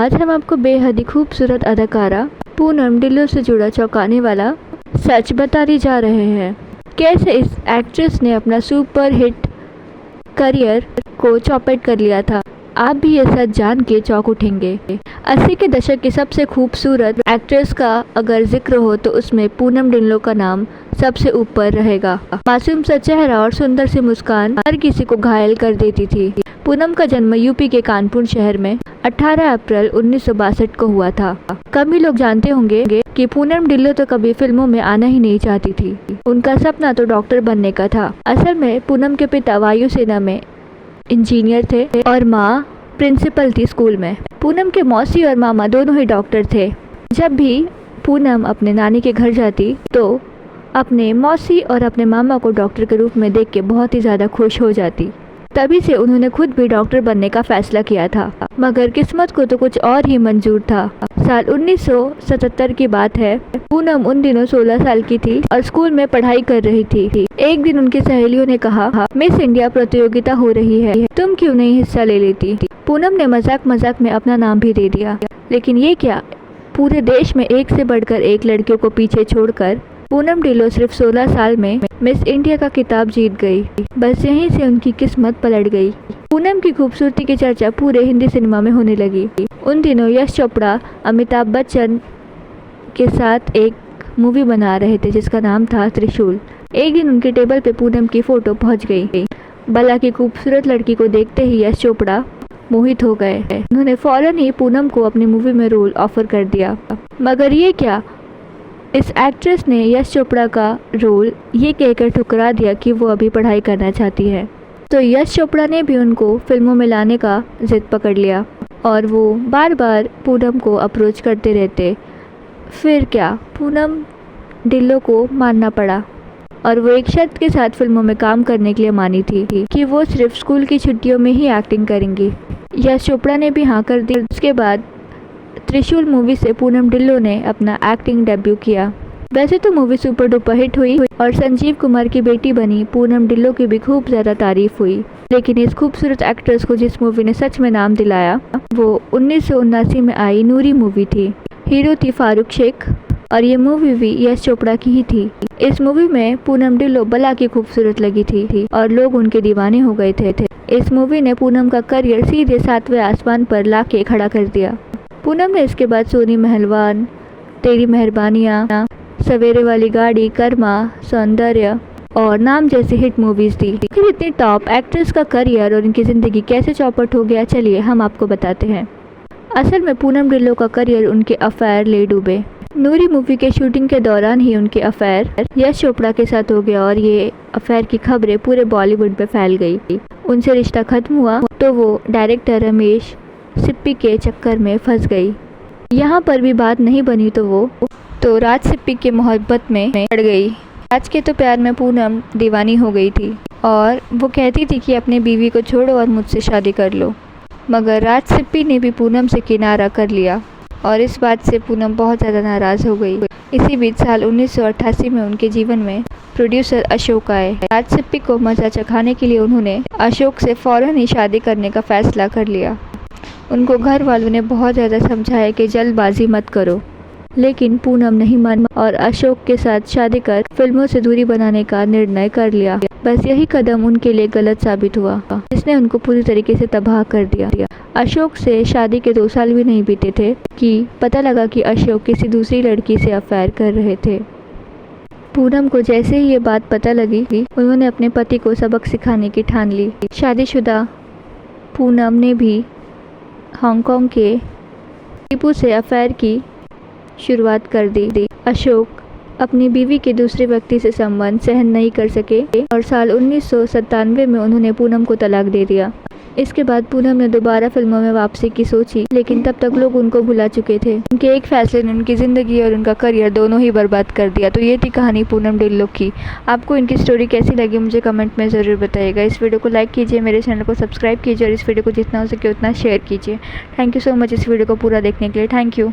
आज हम आपको बेहद ही खूबसूरत अदाकारा पूनम ढिल्लों से जुड़ा चौंकाने वाला सच बताने जा रहे हैं। कैसे इस एक्ट्रेस ने अपना सुपर हिट करियर को चौपट कर लिया था। आप भी ये सच जान के चौंक उठेंगे। 80 के दशक की सबसे खूबसूरत एक्ट्रेस का अगर जिक्र हो तो उसमें पूनम ढिल्लों का नाम सबसे ऊपर रहेगा। मासूम सा चेहरा और सुंदर सी मुस्कान हर किसी को घायल कर देती थी। पूनम का जन्म यूपी के कानपुर शहर में 18 अप्रैल 1962 को हुआ था। कम ही लोग जानते होंगे कि पूनम ढिल्लों तो कभी फिल्मों में आना ही नहीं चाहती थी। उनका सपना तो डॉक्टर बनने का था। असल में पूनम के पिता वायुसेना में इंजीनियर थे और माँ प्रिंसिपल थी स्कूल में। पूनम के मौसी और मामा दोनों ही डॉक्टर थे। जब भी पूनम अपने नानी के घर जाती तो अपने मौसी और अपने मामा को डॉक्टर के रूप में देख के बहुत ही ज़्यादा खुश हो जाती। तभी से उन्होंने खुद भी डॉक्टर बनने का फैसला किया था। मगर किस्मत को तो कुछ और ही मंजूर था। साल 1977 की बात है। पूनम उन दिनों 16 साल की थी और स्कूल में पढ़ाई कर रही थी। एक दिन उनकी सहेलियों ने कहा, मिस इंडिया प्रतियोगिता हो रही है, तुम क्यों नहीं हिस्सा ले लेती। पूनम ने मजाक मजाक में अपना नाम भी दे दिया। लेकिन ये क्या, पूरे देश में एक से बढ़कर एक लड़कियों को पीछे छोड़कर पूनम ढिल्लों सिर्फ 16 साल में मिस इंडिया का खिताब जीत गई। बस यहीं से उनकी किस्मत पलट गई। पूनम की खूबसूरती की चर्चा पूरे हिंदी सिनेमा में होने लगी। उन दिनों यश चोपड़ा अमिताभ बच्चन के साथ एक मूवी बना रहे थे जिसका नाम था त्रिशूल। एक दिन उनके टेबल पे पूनम की फोटो पहुंच गई। बला की खूबसूरत लड़की को देखते ही यश चोपड़ा मोहित हो गए। उन्होंने फौरन ही पूनम को अपनी मूवी में रोल ऑफर कर दिया। मगर ये क्या, इस एक्ट्रेस ने यश चोपड़ा का रोल ये कहकर ठुकरा दिया कि वो अभी पढ़ाई करना चाहती है। तो यश चोपड़ा ने भी उनको फिल्मों में लाने का जिद पकड़ लिया और वो बार बार पूनम को अप्रोच करते रहते। फिर क्या, पूनम ढिल्लों को मानना पड़ा और वो एक शर्त के साथ फिल्मों में काम करने के लिए मानी थी कि वो सिर्फ स्कूल की छुट्टियों में ही एक्टिंग करेंगी। यश चोपड़ा ने भी हाँ कर दी। उसके बाद त्रिशूल मूवी से पूनम ढिल्लों ने अपना एक्टिंग डेब्यू किया। वैसे तो मूवी सुपर डुपर हिट हुई और संजीव कुमार की बेटी बनी पूनम ढिल्लों की भी खूब ज़्यादा तारीफ हुई। लेकिन इस खूबसूरत एक्ट्रेस को जिस मूवी ने सच में नाम दिलाया वो 1979 में आई नूरी मूवी थी। हीरो थी फारूक शेख और ये मूवी भी यश चोपड़ा की ही थी। इस मूवी में पूनम ढिल्लों बला की खूबसूरत लगी थी और लोग उनके दीवाने हो गए थे। इस मूवी ने पूनम का करियर सीधे 7वें आसमान पर ला के खड़ा कर दिया। पूनम ने इसके बाद सोनी महलवान, तेरी मेहरबानियाँ, सवेरे वाली गाड़ी, कर्मा, सौंदर्य और नाम जैसी हिट मूवीज दी। फिर इतनी टॉप एक्ट्रेस का करियर और इनकी ज़िंदगी कैसे चौपट हो गया, चलिए हम आपको बताते हैं। असल में पूनम ढिल्लों का करियर उनके अफेयर ले डूबे। नूरी मूवी के शूटिंग के दौरान ही उनके अफेयर यश चोपड़ा के साथ हो गया और ये अफेयर की खबरें पूरे बॉलीवुड में फैल गई। उनसे रिश्ता खत्म हुआ तो वो डायरेक्टर रमेश सिप्पी के चक्कर में फंस गई। यहाँ पर भी बात नहीं बनी तो वो राज सिप्पी के मोहब्बत में पड़ गई। राज के तो प्यार में पूनम दीवानी हो गई थी और वो कहती थी कि अपनी बीवी को छोड़ो और मुझसे शादी कर लो। मगर राज सिप्पी ने भी पूनम से किनारा कर लिया और इस बात से पूनम बहुत ज़्यादा नाराज़ हो गई। इसी बीच साल 1988 में उनके जीवन में प्रोड्यूसर अशोक आए। राज सिप्पी को मज़ा चखाने के लिए उन्होंने अशोक से फ़ौरन ही शादी करने का फ़ैसला कर लिया। उनको घर वालों ने बहुत ज़्यादा समझाया कि जल्दबाजी मत करो, लेकिन पूनम नहीं मानी और अशोक के साथ शादी कर फिल्मों से दूरी बनाने का निर्णय कर लिया। बस यही कदम उनके लिए गलत साबित हुआ, जिसने उनको पूरी तरीके से तबाह कर दिया। अशोक से शादी के 2 साल भी नहीं बीते थे कि पता लगा कि अशोक किसी दूसरी लड़की से अफेयर कर रहे थे। पूनम को जैसे ही ये बात पता लगी उन्होंने अपने पति को सबक सिखाने की ठान ली। शादीशुदा पूनम ने भी हांगकांग के टीपू से अफेयर की शुरुआत कर दी। अशोक अपनी बीवी के दूसरे व्यक्ति से संबंध सहन नहीं कर सके और साल 1997 में उन्होंने पूनम को तलाक दे दिया। इसके बाद पूनम ने दोबारा फिल्मों में वापसी की सोची, लेकिन तब तक लोग उनको भुला चुके थे। उनके एक फैसले ने उनकी ज़िंदगी और उनका करियर दोनों ही बर्बाद कर दिया। तो ये थी कहानी पूनम ढिल्लों की। आपको इनकी स्टोरी कैसी लगी मुझे कमेंट में ज़रूर बताइएगा। इस वीडियो को लाइक कीजिए, मेरे चैनल को सब्सक्राइब कीजिए और इस वीडियो को जितना हो सके उतना शेयर कीजिए। थैंक यू सो मच इस वीडियो को पूरा देखने के लिए। Thank you.